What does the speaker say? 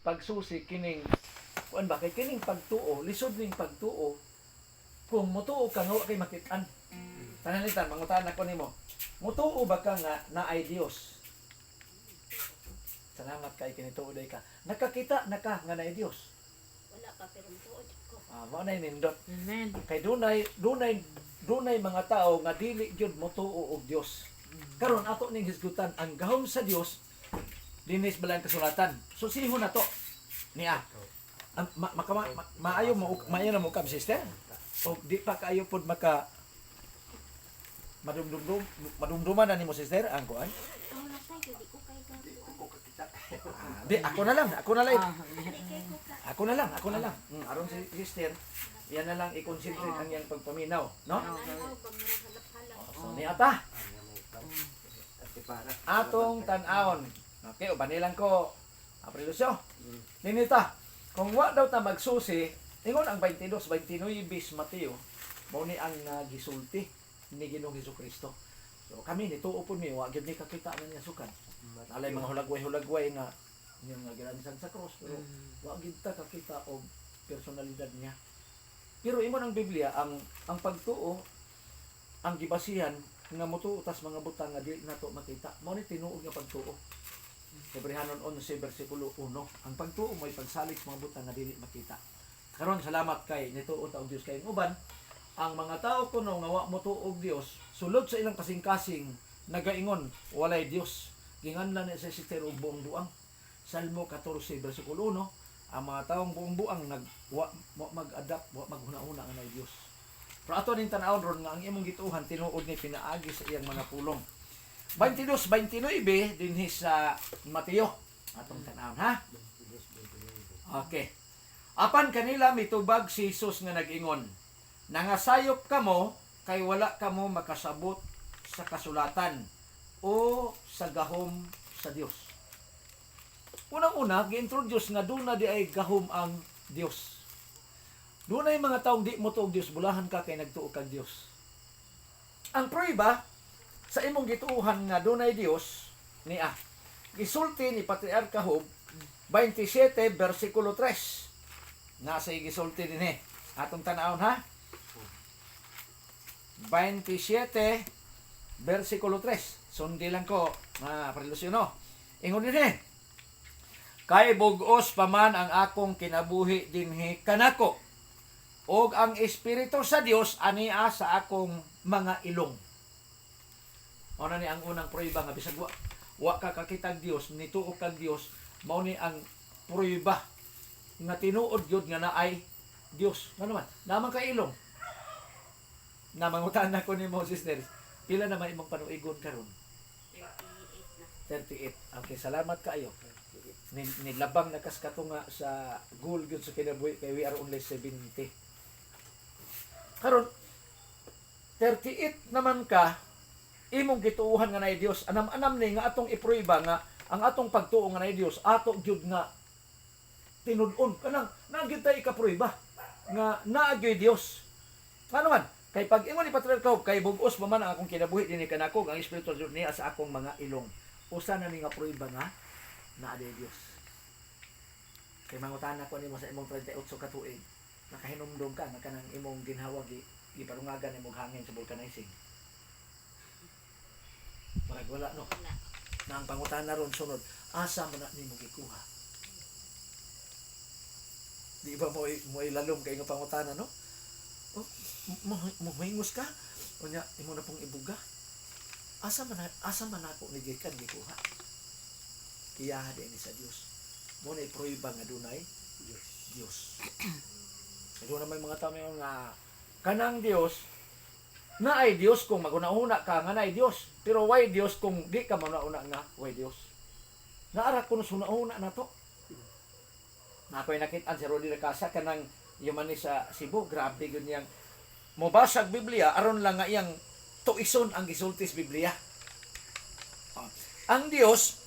pagsusi kining kuan ba kay kining pagtuo, lisod ning pagtuo. Kung mutuo ka nga wa kay makit-an. Tanalitan mangutan ako nimo. Mutuo ba ka nga naay Dios? Salamat kay kinituoday ka. Nakakita na ka nga naay Dios. Wala pa pero tuod ko. Mao nay nindot. Amen. Kay dunay mga tao nga dili gyud motuo og Dios. Karon ato ning hisgutan ang gahom sa Dios dinis balang kasulatan. Susihon na to niya. Maayo na mo kam sister. O di pa kaayo pod maka madumduman na nimo sister ang kuan. Ang lasay ko di ko kay Di ako na lang. Ah, Ako na lang. Aron si sister, yan na lang i-concentrate ang iyang pagpaminaw, no? So ni ata atong tan-aon. Okay, uban nilang ko. Aprilusyo. Ninita, kung wa daw ta magsusi, ingon ang 22, 29 bis Mateo, mao ni ang gisulti ni Ginoong Hesukristo. So kami nituo pud mi wa gyud ni kakita na niya sukan. Alay mga hulagway nga yung ginamisan sa cross pero wa gyud ta kakita og personalidad niya. Pero imo ng Biblia ang pagtuo ang gibasihan nga motuo tas mga butang nga dili nato makita. Mao ni tinuod nga pagtuo. Hebrehanon 11 bersikulo 1. Ang pagtuo mo'y pagsalig sa mga butang nga dili makita. Karon salamat kay nituo ta og Dios kay uban ang mga tao kuno nga wa motuo og Dios sulod sa ilang kasing-kasing nagaingon walay Dios. Ginganlan ni sa sister og buong duang. Salmo 14 bersikulo 1. Ang mga taong buong buang mag-adapt, maghuna-una ang nay Dios. Pero ato ning tan-awon ron nga ang imong gituhan tinuod ni pinaagi sa iyang mga pulong. 22-29 dinhi sa Mateo. Atong tan-awon ha. Okay. Apan kanila mitubag si Jesus nga nag-ingon, nangasayop kamo kay wala kamo makasabot sa kasulatan o sa gahom sa Dios. Unang-una, gi-introduce nga doon na di ay gahom ang Dios. Doon ay mga taong di mo tuog Dios, bulahan ka kay nagtuo kang Dios. Ang prueba sa imong gituuhan nga doon ay Dios, niya, gisulti ni Patriarka Job, 27 versikulo 3. Nasa gisulti din atong tanawon ha. 27 versikulo 3. Sundi lang ko, prelusyono. Ingon din kay bugos pa man ang akong kinabuhi dinhi kanako og ang espiritu sa Dios ania sa akong mga ilong. Mao na ni ang unang prueba nga bisag wa ka kakitang Dios, nituo kang Dios, mao ni ang prueba nga tinuod gyud nga naay Dios. Ano man? Naman ka ilong. Namangutan na ko nimo sister. Pila na may imong panuigon karon? 38. Okay, salamat kaayo. Nilabang na kas katunga sa goal gyud sa kinabuhi kay we are only 70. Karon 38 naman ka imong gituuhan nga naay Dios. Anam-anam ni nga atong ipruiba nga ang atong pagtuo nga naay Dios ato gyud nga tinud-on kanang nagyud tay ikapruiba nga naa gyud Dios. Ano man? Kay pag ingon ni Patriarka Job kay bugos pa man ang akong kinabuhi dinhi kanako ang espiritu niya sa akong mga ilong. Usa na ni nga pruiba nga naa di Dios. Kay mangutan ko nimo sa imong 38 ka tuig, nakahinumdum ka na kanang imong ginhawag giparungagan imong hangin sa vulcanizing. Marag wala no. Na ang pangutana ron sunod, asa man na nimo gikuha? Di ba mo ilalom kay nga pangutana no? Oh, mohingos ka? Unya imo na pong ibuga. Asa man ako ni gikan gikuha? Iyaha din sa Dios. Mo na ipruiba nga dunay Dios. Ito naman mga tao nga kanang Dios na ay Dios kung maguna-una ka nga naay Dios. Pero why Dios kung di ka mauna nga why Dios? Naara kuno suna-una na to. Na ako'y nakita si Rodi Lacasa kanang yuman ni sa Cebu, grabe gyud niyang mobasag Biblia aron lang nga iyang tuison ang gisultis Biblia. Ang Dios